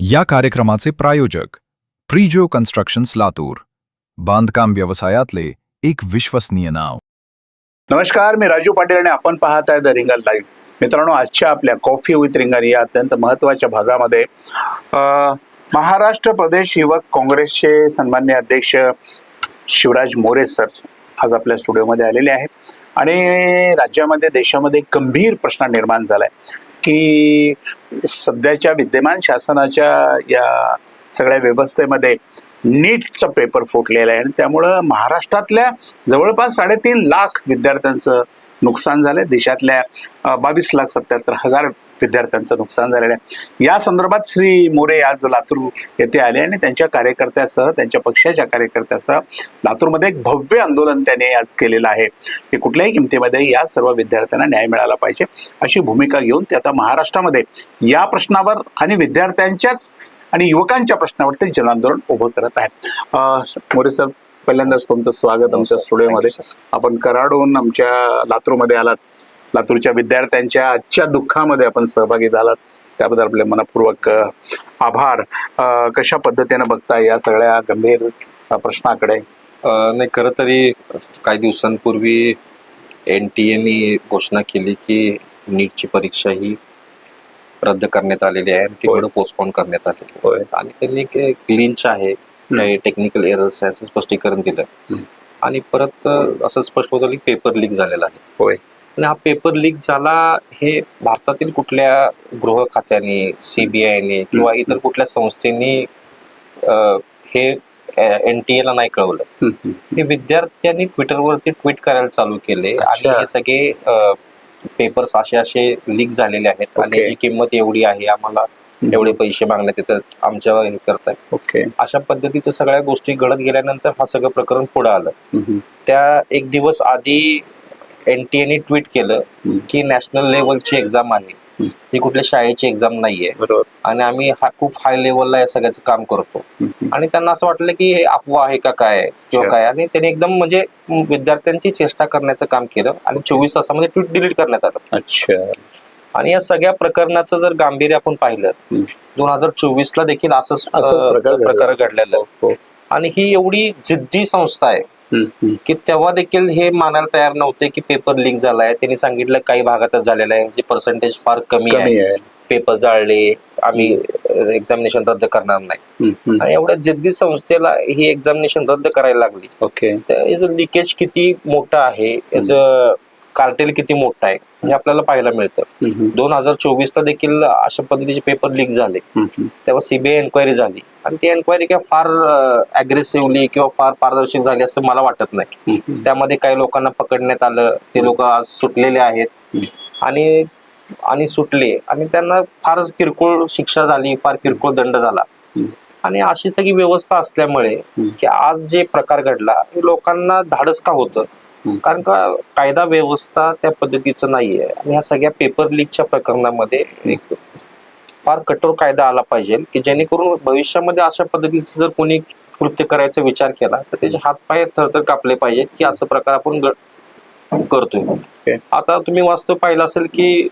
या कार्यक्रमाचे प्रायोजक प्रिजो कन्स्ट्रक्शन्स लातूर, बांधकाम व्यवसायातले एक विश्वसनीय नाव. नमस्कार, मी राजू पाटील आणि आपण पाहत आहे द रिंगण लाईव्ह. मित्रांनो, आजच्या आपल्या कॉफी विथ रिंगण या अत्यंत महत्त्वाच्या भागामध्ये महाराष्ट्र प्रदेश युवक काँग्रेसचे सन्माननीय अध्यक्ष शिवराज मोरे सर आज आपल्या स्टुडिओमध्ये आलेले आहेत आणि राज्यामध्ये देशामध्ये गंभीर प्रश्न निर्माण झालाय की सध्याच्या विद्यमान शासनाच्या या सगळ्या व्यवस्थेमध्ये नीटचा पेपर फुटलेला आहे आणि त्यामुळं महाराष्ट्रातल्या जवळपास 3.5 लाख विद्यार्थ्यांचं नुकसान झालंय. देशातल्या 22,77,000 विद्यार्थ्यांचं नुकसान झालेलं आहे. या संदर्भात श्री मोरे आज लातूर येथे आले आणि त्यांच्या कार्यकर्त्यासह, त्यांच्या पक्षाच्या कार्यकर्त्यासह लातूरमध्ये एक भव्य आंदोलन त्यांनी आज केलेलं आहे की कुठल्याही किमतीमध्ये या सर्व विद्यार्थ्यांना न्याय मिळाला पाहिजे अशी भूमिका घेऊन ते आता महाराष्ट्रामध्ये या प्रश्नावर आणि विद्यार्थ्यांच्याच आणि युवकांच्या प्रश्नावर ते जनआंदोलन उभं करत आहेत. मोरे सर, पहिल्यांदाच तुमचं स्वागत आमच्या स्टुडिओमध्ये. आपण कराडहून आमच्या लातूरमध्ये आलात. लातूरच्या विद्यार्थ्यांच्या आजच्या दुःखामध्ये आपण सहभागी झालात, त्याबद्दल आपले मनपूर्वक आभार. कशा पद्धतीने बघता या सगळ्या गंभीर प्रश्नाकडे? नाही, खरं तरी काही दिवसांपूर्वी NTA घोषणा केली की नीटची परीक्षा ही रद्द करण्यात आलेली आहे, ती पुढे पोस्टपोन करण्यात आलेली आहे. आणि त्यांनी ग्लिच आहे, काही टेक्निकल एरर्स आहे असं स्पष्टीकरण दिलं आणि परत असं स्पष्ट होतं की पेपर लीक झालेला आहे. होय, आणि हा पेपर लीक झाला हे भारतातील कुठल्या गृह खात्याने, CBIने किंवा इतर कुठल्या संस्थेने हे NTA नाही कळवलं. हे विद्यार्थ्यांनी ट्विटरवरती ट्विट करायला चालू केले आणि हे सगळे पेपर्स असे लीक झालेले आहेत आणि याची किंमत एवढी आहे, आम्हाला एवढे पैसे मागण्यात येतात, आमच्यावर हे करताय. अशा पद्धतीच्या सगळ्या गोष्टी घडत गेल्यानंतर हा सगळं प्रकरण पुढे आलं. त्या एक दिवस आधी NTA ट्विट केलं की नॅशनल लेवलची एक्झाम आहे, ही कुठल्या शाळेची एक्झाम नाहीये आणि आम्ही खूप हाय लेवलला या सगळ्याचं काम करतो. आणि त्यांना असं वाटलं की हे अफवा आहे का काय किंवा काय, आणि त्यांनी एकदम म्हणजे विद्यार्थ्यांची चेष्टा करण्याचं काम केलं आणि 24 तासामध्ये ट्विट डिलीट करण्यात आलं. अच्छा. आणि या सगळ्या प्रकरणाचं जर गांभीर्य आपण पाहिलं, 2024ला देखील असंच प्रकार घडलेला आहे. आणि ही एवढी जिद्दी संस्था आहे की तेव्हा देखील हे मानायला तयार नव्हते की पेपर लीक झालाय. त्यांनी सांगितलं काही भागातच झालेलं आहे, जे पर्सेंटेज फार कमी आहे, पेपर जाळले, आम्ही एक्झामिनेशन रद्द करणार नाही. आणि एवढ्या जिद्दी संस्थेला ही एक्झामिनेशन रद्द करायला लागली. याचं लिकेज किती मोठं आहे, याचं कार्टेल किती मोठं आहे हे आपल्याला पाहायला मिळतं. 2024ला देखील अशा पद्धतीचे पेपर लीक झाले, तेव्हा CBI एन्क्वायरी झाली आणि ती एन्क्वायरी काय फार अग्रेसिव्हली किंवा फार पारदर्शक झाली असं मला वाटत नाही. त्यामध्ये काही लोकांना पकडण्यात आलं, ते लोक आज सुटलेले आहेत आणि सुटले आणि त्यांना फार किरकोळ शिक्षा झाली, फार किरकोळ दंड झाला. आणि अशी सगळी व्यवस्था असल्यामुळे की आज जे प्रकार घडला लोकांना धाडस का होतं, कारण का कायदा व्यवस्था त्या पद्धतीचं नाहीये. आणि ह्या सगळ्या पेपर लीकच्या प्रकरणामध्ये एक फार कठोर कायदा आला पाहिजे की जेणेकरून भविष्यामध्ये अशा पद्धतीचं जर कोणी कृत्य करायचा विचार केला तर त्याचे हातपाय थरथर कापले पाहिजेत की असं प्रकार आपण करतोय. आता तुम्ही वास्तव पाहिलं असेल की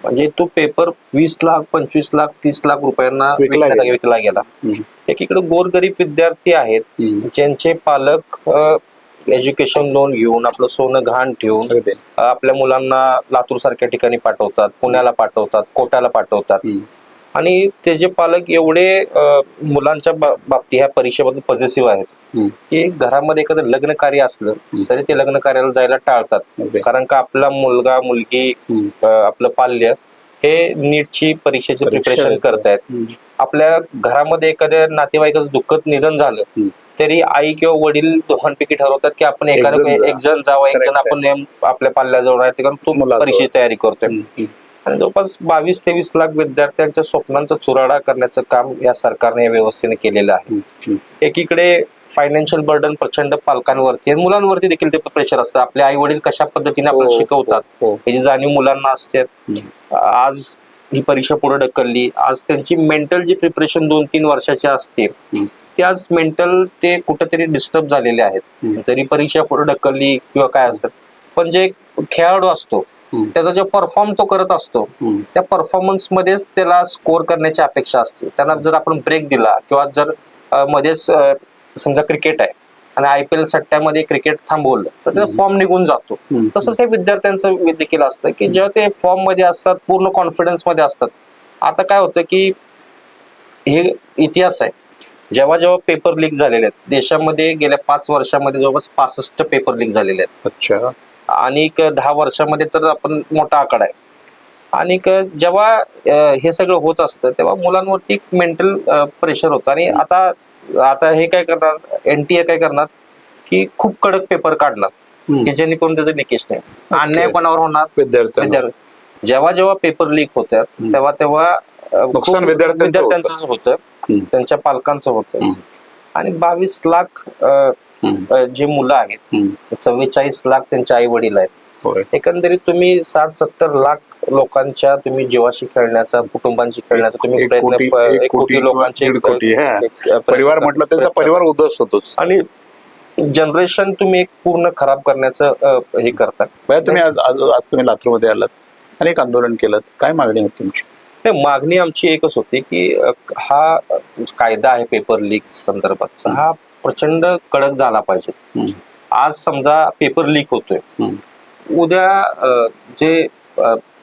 म्हणजे तो पेपर 20 लाख 25 लाख 30 लाख रुपयांना विकला गेला. एकीकडे गोरगरीब विद्यार्थी आहेत ज्यांचे पालक एज्युकेशन लोन घेऊन आपलं सोनं गहाण ठेवून आपल्या मुलांना लातूर सारख्या ठिकाणी पाठवतात, पुण्याला पाठवतात, कोट्याला पाठवतात. आणि त्याचे पालक एवढे मुलांच्या बाबतीत ह्या परीक्षेबद्दल पॉझिटिव्ह आहेत की घरामध्ये एखादं लग्न कार्य असलं तरी ते लग्न कार्याला जायला टाळतात, कारण का आपला मुलगा मुलगी आपलं पाल्य हे नीटची परीक्षेचे प्रिपरेशन करतायत. आपल्या घरामध्ये एखाद्या नातेवाईकाचं दुःखद निधन झालं तरी आई किंवा वडील दोघांपैकी ठरवतात की आपण एक जण जावं, एक जण आपण आपल्या पाल्याजवळ आहे, कारण तो परीक्षेची तयारी करतोय. आणि जवळपास 22-23 लाख विद्यार्थ्यांच्या स्वप्नांचा चुराडा करण्याचं काम या सरकारने या व्यवस्थेने केलेलं आहे. एकीकडे फायनान्शियल बर्डन प्रचंड पालकांवरती आणि मुलांवरती देखील ते प्रेशर असतं. आपले आई वडील कशा पद्धतीने आपल्याला शिकवतात याची जाणीव मुलांना असते. आज ही परीक्षा पुढे ढकलली, आज त्यांची मेंटल जी प्रिपरेशन 2-3 वर्षाची असते ते आज मेंटल ते कुठेतरी डिस्टर्ब झालेले आहेत. जरी परीक्षा पुढे ढकलली किंवा काय असतात, पण जे खेळाडू असतो त्याचा जो परफॉर्म तो करत असतो त्या परफॉर्मन्स मध्येच त्याला स्कोर करण्याची अपेक्षा असते. त्याला जर आपण ब्रेक दिला किंवा जर मध्येच समजा क्रिकेट आहे आणि IPL सट्ट्यामध्ये क्रिकेट थांबवलं तर त्याचा फॉर्म निघून जातो. तसंच हे विद्यार्थ्यांचं देखील असतं की जेव्हा ते फॉर्म मध्ये असतात, पूर्ण कॉन्फिडन्स मध्ये असतात. आता काय होतं की हे इतिहास आहे, जेव्हा जेव्हा पेपर लीक झालेले आहेत देशामध्ये गेल्या 5 वर्षामध्ये जवळपास 65 पेपर लीक झालेले आहेत. अच्छा. आणि 10 वर्षामध्ये तर आपण मोठा आकडा आहे. आणि जेव्हा हे सगळं होत असतं तेव्हा मुलांवरती मेंटल प्रेशर होतं. आणि आता हे काय करणार, NTA काय करणार की खूप कडक पेपर काढणार की जेणेकरून त्याचं लिकेज नाही. अन्याय कोणावर होणार? विद्यार्थी. जेव्हा जेव्हा पेपर लीक होतात तेव्हा नुकसान विद्यार्थ्यांचं होतं, त्यांच्या पालकांचं होतं. आणि 22 लाख जे मुलं आहेत, 44 लाख त्यांचे आई वडील आहेत. एकंदरीत तुम्ही 60-70 लाख लोकांच्या तुम्ही जीवाशी खेळण्याचा, कुटुंबांशी खेळण्याचा तुम्ही प्रयत्न, कोटी लोकांचे परिवार म्हटलं त्याचा परिवार उद्ध्वस्त होतोच. आणि जनरेशन तुम्ही एक पूर्ण खराब करण्याचं हे करता. तुम्ही आज तुम्ही लातूरमध्ये आलात, अनेक आंदोलन केलं, काय मागणी होती तुमची? मागणी आमची एकच होती की हा कायदा आहे पेपर लीक संदर्भात, हा प्रचंड कडक झाला पाहिजे. आज समजा पेपर लीक होतोय, उद्या जे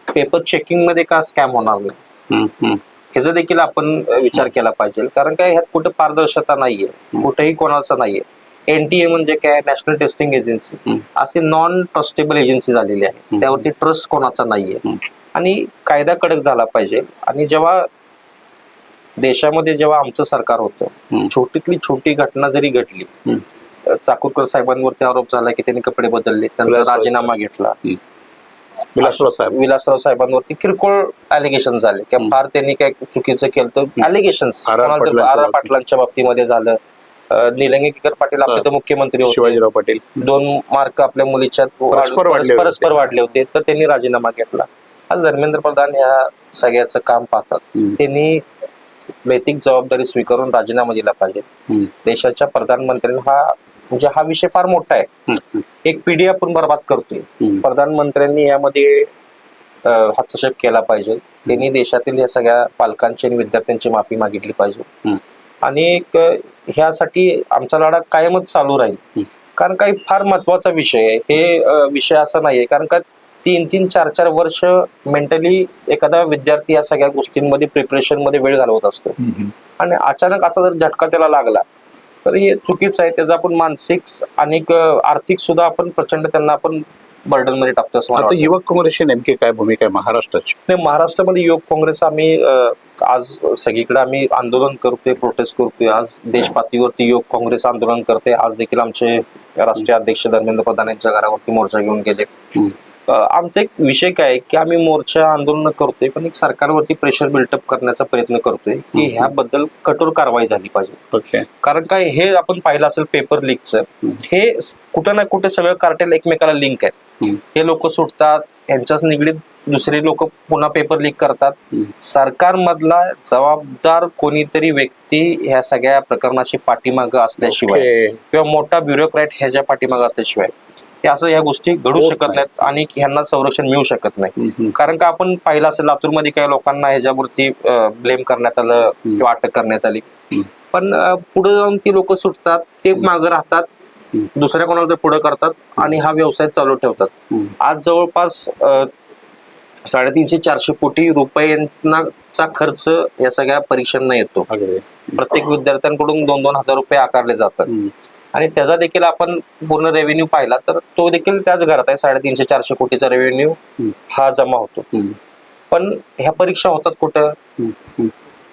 पेपर चेकिंग मध्ये का स्कॅम होणार नाही ह्याचा देखील आपण विचार केला पाहिजे. कारण काय ह्यात कुठे पारदर्शकता नाहीये, कुठेही कोणाचं नाहीये. NTA म्हणजे काय, नॅशनल टेस्टिंग एजन्सी, अशी नॉन ट्रस्टेबल एजन्सी झालेली आहे, त्यावरती ट्रस्ट कोणाचा नाहीये. आणि कायदा कडक झाला पाहिजे. आणि जेव्हा देशामध्ये जेव्हा आमचं सरकार होतं, छोटीतली छोटी घटना जरी घडली, चाकूरकर साहेबांवरती आरोप झाला की त्यांनी कपडे बदलले, त्यांचा राजीनामा घेतला. विलासराव साहेबांवरती किरकोळ अलिगेशन झाले की फार त्यांनी काय चुकीचं केलं तर अलिगेशन्स आर पाटलांच्या बाबतीमध्ये झालं. निलंगे किकर पाटील आपले तर मुख्यमंत्री होते, शिवाजीराव पाटील 2 मार्क आपल्या मुलीच्या परस्पर वाढले होते तर त्यांनी राजीनामा घेतला. आज धर्मेंद्र प्रधान या सगळ्याचं काम पाहतात, त्यांनी नैतिक जबाबदारी स्वीकारून राजीनामा दिला पाहिजे. देशाच्या प्रधानमंत्र्यांनी हा विषय फार मोठा आहे, एक पिढी आपण बर्बाद करतोय. प्रधानमंत्र्यांनी यामध्ये हस्तक्षेप केला पाहिजे. त्यांनी देशातील या सगळ्या पालकांची आणि विद्यार्थ्यांची माफी मागितली पाहिजे. आणि ह्यासाठी आमचा लढा कायमच चालू राहील. कारण काही फार महत्वाचा विषय आहे, हे विषय असा नाहीये. कारण का 3-3, 4-4 वर्ष मेंटली एखादा विद्यार्थी या सगळ्या गोष्टींमध्ये प्रिपरेशन मध्ये वेळ घालवत असतो आणि अचानक असा जर झटका त्याला लागला तर हे चुकीचं आहे. त्याचा आपण मानसिक आणि आर्थिक सुद्धा आपण प्रचंड त्यांना आपण बर्डन मध्ये टाकतो. आता युवक काँग्रेसची नेमकी काय भूमिका आहे महाराष्ट्राची? नाही, महाराष्ट्रामध्ये युवक काँग्रेस आम्ही आज सगळीकडे आम्ही आंदोलन करतोय, प्रोटेस्ट करतोय. आज देश पातळीवरती युवक काँग्रेस आंदोलन करते. आज देखील आमचे राष्ट्रीय अध्यक्ष धर्मेंद्र प्रधान यांच्या घरावरती मोर्चा घेऊन गेले. आमचा एक विषय काय आहे की आम्ही मोर्चा आंदोलन करतोय पण एक सरकारवरती प्रेशर बिल्टअप करण्याचा प्रयत्न करतोय की ह्याबद्दल कठोर कारवाई झाली पाहिजे. कारण काय हे आपण पाहिलं असेल पेपर लीकचं, हे कुठं ना कुठे सगळं कार्टेल एकमेकाला लिंक आहेत. हे लोक सुटतात, यांच्याच निगडीत दुसरे लोक पुन्हा पेपर लीक करतात. सरकारमधला जबाबदार कोणीतरी व्यक्ती ह्या सगळ्या प्रकरणाची पाठीमागं असल्याशिवाय किंवा मोठा ब्युरोक्रॅट ह्याच्या पाठीमागं असल्याशिवाय हे असं ह्या गोष्टी घडू शकत नाहीत आणि ह्यांना संरक्षण मिळू शकत नाही. कारण का आपण पाहिलं असेल लातूरमध्ये काही लोकांना ह्याच्यावरती ब्लेम करण्यात आलं किंवा अटक करण्यात आली, पण पुढे जाऊन ती लोक सुटतात, ते मागं राहतात, दुसऱ्या कोणाला तर पुढे करतात आणि हा व्यवसाय चालू ठेवतात. आज जवळपास 350-400 कोटी रुपयांचा खर्च या सगळ्या परीक्षांना येतो. प्रत्येक विद्यार्थ्यांकडून 2-2 हजार रुपये आकारले जातात आणि त्याचा देखील आपण पूर्ण रेव्हेन्यू पाहिला तर तो देखील त्याच घरात आहे. 350-400 कोटीचा रेव्हेन्यू हा जमा होतो. पण ह्या परीक्षा होतात कुठं?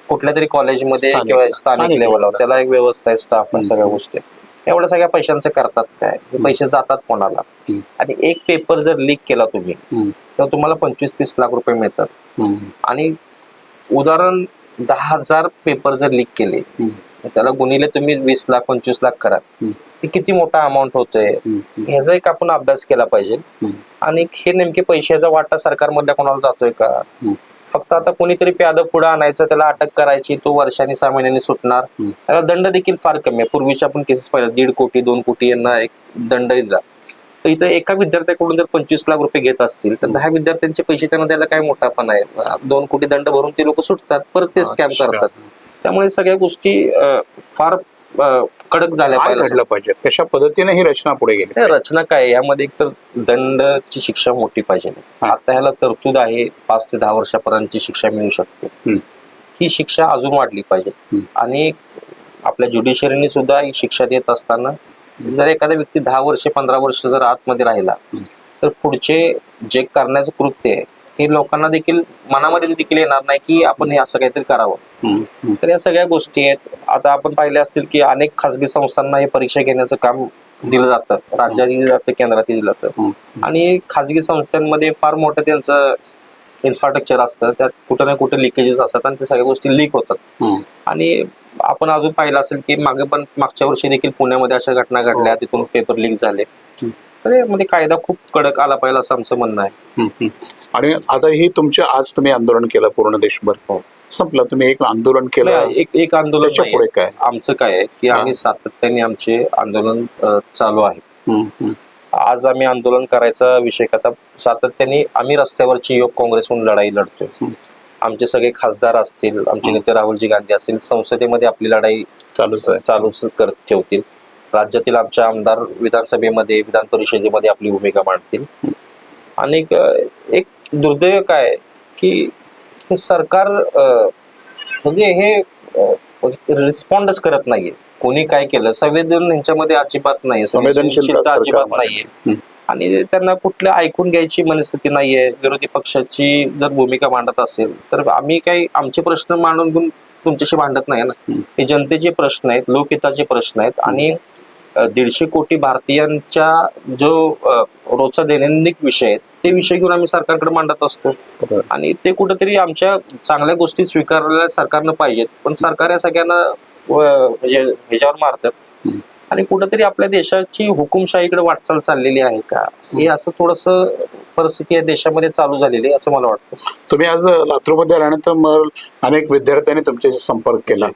कुठल्या तरी कॉलेजमध्ये किंवा स्थानिक लेवलवर. त्याला एक व्यवस्था आहे, स्टाफ आहे, सगळ्या गोष्टी. एवढ्या सगळ्या पैशांचे करतात काय? पैसे जातात कोणाला? आणि एक पेपर जर लीक केला तुम्ही तर तुम्हाला 25-30 लाख रुपये मिळतात. आणि उदाहरण 10,000 पेपर जर लीक केले त्याला गुणिले तुम्ही 20 लाख 25 लाख करा, किती मोठा अमाऊंट होतोय ह्याचा एक आपण अभ्यास केला पाहिजे. आणि हे नेमके पैशाचा वाटा सरकारमधल्या कोणाला जातोय का? फक्त आता कोणीतरी प्याद पुढे आणायचं, त्याला अटक करायची, तो वर्षांनी 6 महिन्यांनी सुटणार. त्याला दंड देखील फार कमी आहे. पूर्वीच्या आपण केसेस पाहिल्या 1.5 कोटी 2 कोटी यांना एक दंड दिला. तर इथं एका विद्यार्थ्याकडून जर 25 लाख रुपये घेत असतील तर 10 विद्यार्थ्यांचे पैसे त्यांना द्यायला काय मोठा पण आहे. 2 कोटी दंड भरून ते लोक सुटतात, परत ते स्कॅम करतात. त्यामुळे सगळ्या गोष्टी फार कडक झाल्या पाहिजे. कशा पद्धतीने ही रचना पुढे गेली? रचना काय यामध्ये एक तर दंडची शिक्षा मोठी पाहिजे. आता ह्याला तरतूद आहे 5 ते 10 वर्षापर्यंतची शिक्षा मिळू शकते. ही शिक्षा अजून वाढली पाहिजे. आणि आपल्या ज्युडिशरीने सुद्धा ही शिक्षा देत असताना जर एखादा व्यक्ती 10 वर्ष 15 वर्ष जर आतमध्ये राहिला तर पुढचे जे करण्याचं कृत्य आहे हे लोकांना देखील मनामध्ये देखील येणार नाही की आपण हे असं काहीतरी करावं. तर या सगळ्या गोष्टी आहेत. आता आपण पाहिले असतील की अनेक खासगी संस्थांना हे परीक्षा घेण्याचं काम दिलं जातं, राज्यात दिलं जातं, केंद्रात दिलं जातं. आणि खासगी संस्थांमध्ये फार मोठं त्यांचं इन्फ्रास्ट्रक्चर असतं, त्यात कुठं ना कुठे लिकेजेस असतात आणि त्या सगळ्या गोष्टी लीक होतात. आणि आपण अजून पाहिलं असेल की मागच्या वर्षी देखील पुण्यामध्ये अशा घटना घडल्या, तिथून पेपर लीक झाले. तर यामध्ये कायदा खूप कडक आला पाहिजे असं आमचं म्हणणं आहे. आणि आता ही तुमच्या आज तुम्ही आंदोलन केलं पूर्ण देशभर, संपलं, तुम्ही एक आंदोलन केलं. एक आंदोलन पुढे काय आमचं काय आहे की आम्ही सातत्याने आमचे आंदोलन चालू आहे. आज आम्ही आंदोलन करायचा विषय आता सातत्याने आम्ही रस्त्यावरची युवक काँग्रेस म्हणून लढाई लढतोय. आमचे सगळे खासदार असतील, आमचे नेते राहुलजी गांधी असतील, संसदेमध्ये आपली लढाई चालूच करत ठेवतील. राज्यातील आमचे आमदार विधानसभेमध्ये विधान परिषदेमध्ये आपली भूमिका मांडतील. आणि एक दुर्दैव काय की हे सरकार म्हणजे हे रिस्पॉन्डच करत नाहीये. कोणी काय केलं संवेदन यांच्यामध्ये अजिबात नाही, संवेदनशीलता अजिबात नाहीये. आणि त्यांना कुठलं ऐकून घ्यायची मनस्थिती नाहीये. विरोधी पक्षाची जर भूमिका मांडत असेल तर आम्ही काही आमचे प्रश्न मांडून घेऊन तुमच्याशी भांडत नाही ना. हे जनतेचे प्रश्न आहेत, लोकहिताचे प्रश्न आहेत. आणि 150 कोटी भारतीयांच्या जो रोजचा दैनंदिन विषय आहे ते विषय घेऊन आम्ही सरकारकडे मांडत असतो. आणि ते कुठेतरी आमच्या चांगल्या गोष्टी स्वीकारल्या सरकारनं पाहिजेत, पण सरकार या सगळ्यांना म्हणजे ह्याच्यावर मारतात. आणि कुठेतरी आपल्या देशाची हुकुमशाहीकडे वाटचाल चाललेली आहे का, हे असं थोडस परिस्थिती या देशामध्ये चालू झालेली आहे असं मला वाटतं. तुम्ही आज लातूरमध्ये आल्यानंतर अनेक विद्यार्थ्यांनी तुमच्याशी संपर्क केला.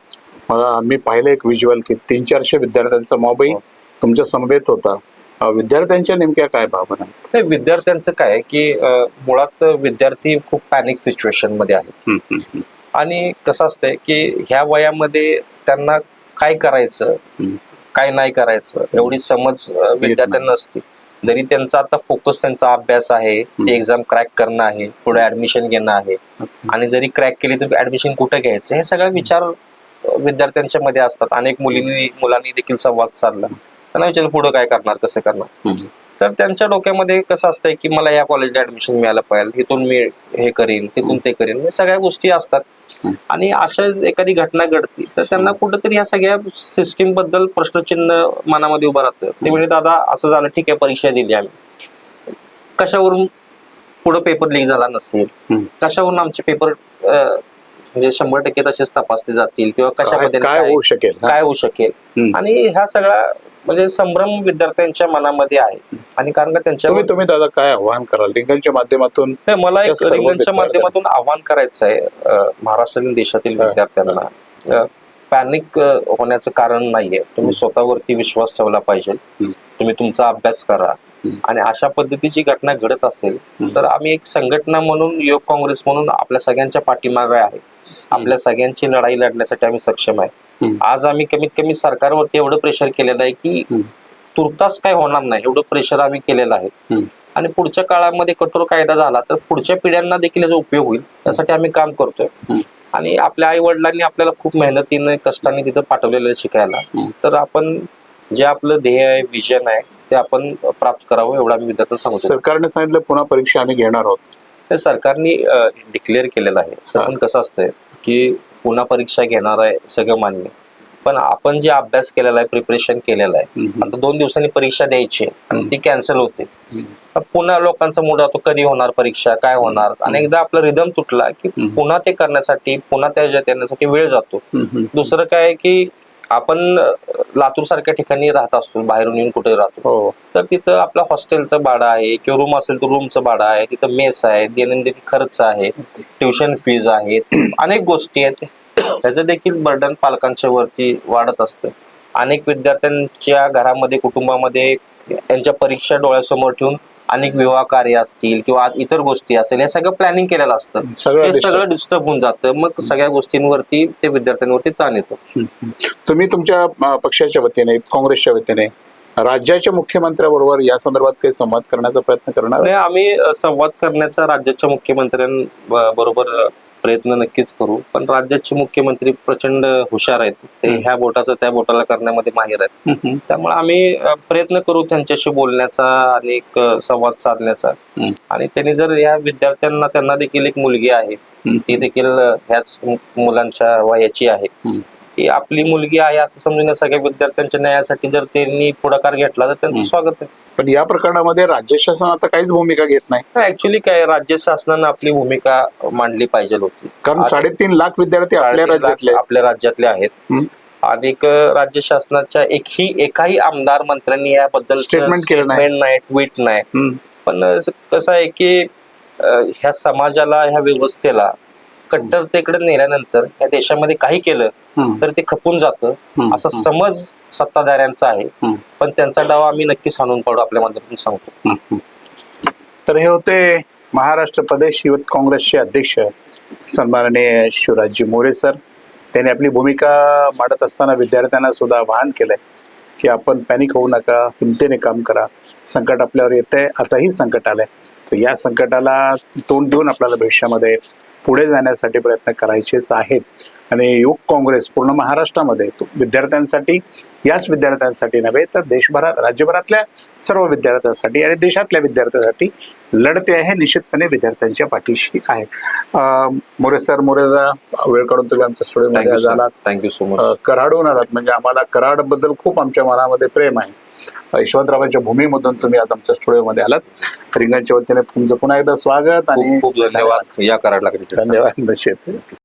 मला मी पाहिलं एक व्हिज्युअल की 300-400 विद्यार्थ्यांचा मॉबही तुमच्या समवेत होता. विद्यार्थ्यांच्या नेमक्या काय भावना आहेत? विद्यार्थ्यांचं काय की मुळात विद्यार्थी खूप पॅनिक सिच्युएशन मध्ये आहेत. आणि कसं असतंय की ह्या वयामध्ये त्यांना काय करायचं काय नाही करायचं एवढी समज विद्यार्थ्यांना नसते. जरी त्यांचा आता फोकस त्यांचा अभ्यास आहे, ते एक्झाम क्रॅक करणं आहे, पुढे ऍडमिशन घेणं आहे. आणि जरी क्रॅक केली तर ऍडमिशन कुठे घ्यायचं हे सगळे विचार विद्यार्थ्यांच्या मध्ये असतात. अनेक मुलांनी देखील संवाद साधला, त्यांना विचारलं पुढे काय करणार, कसं करणार. तर त्यांच्या डोक्यामध्ये कसं असतंय की मला या कॉलेजला ऍडमिशन मिळालं पाहिजे, तिथून मी हे करीन, तिथून ते करीन, हे सगळ्या गोष्टी असतात. आणि अशा एखादी घटना घडते तर त्यांना कुठंतरी ह्या सगळ्या सिस्टीम बद्दल प्रश्नचिन्ह मनामध्ये उभं राहतं. ते म्हणजे दादा असं झालं, ठीक आहे परीक्षा दिली आम्ही, कशावरून पुढे पेपर लीक झाला नसेल, कशावरून आमचे पेपर म्हणजे 100% तसेच तपासले जातील, किंवा कशा पद्धतीने काय होऊ शकेल. आणि ह्या सगळ्या म्हणजे संभ्रम विद्यार्थ्यांच्या मनामध्ये आहे. आणि कारण का त्यांच्या तुम्ही दादा काय आव्हान कराल रिंगणच्या माध्यमातून? मला एक रिंगणच्या माध्यमातून आव्हान करायचं आहे महाराष्ट्रातील देशातील विद्यार्थ्यांना. पॅनिक होण्याचं कारण नाहीये. तुम्ही स्वतःवरती विश्वास ठेवला पाहिजे. तुम्ही तुमचा अभ्यास करा. आणि अशा पद्धतीची घटना घडत असेल तर आम्ही एक संघटना म्हणून युवक काँग्रेस म्हणून आपल्या सगळ्यांच्या पाठीमागे आहे. आपल्या सगळ्यांची लढाई लढण्यासाठी आम्ही सक्षम आहे. आज आम्ही कमीत कमी सरकारवरती एवढं प्रेशर केलेलं आहे की तुर्तास काय होणार नाही एवढं प्रेशर आम्ही केलेलं आहे. आणि पुढच्या काळामध्ये कठोर कायदा झाला तर पुढच्या पिढ्यांना देखील याचा उपयोग होईल, यासाठी आम्ही काम करतोय. आणि आपल्या आई वडिलांनी आपल्याला खूप मेहनतीने कष्टाने तिथं पाठवलेलं शिकायला, तर आपण जे आपलं ध्येय आहे, विजन आहे ते आपण प्राप्त करावं एवढं आम्ही विद्यार्थ्यांना सांगतो. सरकारने सांगितलं पुन्हा परीक्षा आम्ही घेणार आहोत, ते सरकारने डिक्लेअर केलेलं आहे. पण कसं असतंय की पुन्हा परीक्षा घेणार आहे सगळं मान्य, पण आपण जे अभ्यास केलेला आहे, प्रिपरेशन केलेलं आहे, आता 2 दिवसांनी परीक्षा द्यायची आणि ती कॅन्सल होते, पुन्हा लोकांचा मूड होतो कधी होणार परीक्षा, काय होणार. आणि एकदा आपला रिदम तुटला की पुन्हा ते करण्यासाठी, पुन्हा त्याच्यात येण्यासाठी वेळ जातो. दुसरं काय की आपण लातूर सारख्या ठिकाणी राहत असतो, बाहेरून येऊन कुठे राहतो, तर तिथं आपलं हॉस्टेलचं भाडं आहे, किंवा रूम असेल तर रूमचं भाडं आहे, तिथं मेस आहे, दैनंदिन खर्च आहे, ट्युशन फीज आहेत, अनेक गोष्टी आहेत. त्याचं देखील बर्डन पालकांच्या वरती वाढत असतं. अनेक विद्यार्थ्यांच्या घरामध्ये कुटुंबामध्ये यांच्या परीक्षा डोळ्यासमोर ठेवून अनेक विवाह कार्य असतील किंवा इतर गोष्टी असतील हे सगळं प्लॅनिंग केलेलं असतं. ते सगळं डिस्टर्ब होऊन जातं. मग सगळ्या गोष्टींवरती ते विद्यार्थ्यांवरती ताण येतो. तुम्ही तुमच्या पक्षाच्या वतीने काँग्रेसच्या वतीने राज्याच्या मुख्यमंत्र्याबरोबर या संदर्भात काही संवाद करण्याचा प्रयत्न करणार? आणि आम्ही संवाद करण्याचा राज्याच्या मुख्यमंत्र्यांबरोबर प्रयत्न नक्कीच करू. पण राज्याचे मुख्यमंत्री प्रचंड हुशार आहेत. ते ह्या बोटाचं त्या बोटाला करण्यामध्ये माहिर आहेत. त्यामुळे आम्ही प्रयत्न करू त्यांच्याशी बोलण्याचा आणि एक संवाद साधण्याचा. आणि त्यांनी जर या विद्यार्थ्यांना त्यांना देखील एक मुलगी आहे, ती देखील ह्याच मुलांच्या वयाची आहे, ही आपली मुलगी आहे असं समजून सगळ्या विद्यार्थ्यांच्या न्यायासाठी जर त्यांनी पुढाकार घेतला तर त्यांचं स्वागत आहे. पण या प्रकरणामध्ये राज्य शासन आता काहीच भूमिका घेत नाही. ऍक्च्युली काय राज्य शासनानं आपली भूमिका मांडली पाहिजे होती. कारण 3.5 लाख विद्यार्थी आपल्या राज्यातले आहेत. आणि राज्य शासनाच्या एकाही आमदार मंत्र्यांनी याबद्दल स्टेटमेंट केलं नाही, ट्विट नाही. पण कसं आहे की ह्या समाजाला, ह्या व्यवस्थेला कट्टरतेकडे नेल्यानंतर या देशामध्ये काही केलं तर ते खपून जातं असा समज सत्ताधाऱ्यांचा आहे. पण त्यांचा डाव आम्ही नक्कीच हाणून पाडू आपल्या माध्यमातून सांगतो. तर हे होते महाराष्ट्र प्रदेश युवक काँग्रेसचे अध्यक्ष सन्माननीय शिवराजजी मोरे सर. त्यांनी आपली भूमिका मांडत असताना विद्यार्थ्यांना सुद्धा आवाहन केलंय की आपण पॅनिक होऊ नका, हिमतीने काम करा. संकट आपल्यावर येतंय, आताही संकट आलंय. तर या संकटाला तोंड देऊन आपल्याला भविष्यामध्ये पुढे जाण्यासाठी प्रयत्न करायचेच आहेत. आणि युवक काँग्रेस पूर्ण महाराष्ट्रामध्ये विद्यार्थ्यांसाठी, याच विद्यार्थ्यांसाठी नव्हे तर देशभरात, राज्यभरातल्या सर्व विद्यार्थ्यांसाठी आणि देशातल्या विद्यार्थ्यांसाठी लढते आहे. निश्चितपणे विद्यार्थ्यांच्या पाठीशी आहे. मोरे सर, वेळ काढून तुम्ही आमच्या स्टुडिओमध्ये आलात. Thank you so much. कराडहून आलात म्हणजे आम्हाला कराड बद्दल खूप आमच्या मनामध्ये प्रेम आहे. यशवंतरावांच्या भूमीमधून तुम्ही आता आमच्या स्टुडिओमध्ये आलात. रिंगणच्या वतीने तुमचं पुन्हा एकदा स्वागत आणि खूप धन्यवाद. या कराडला धन्यवाद.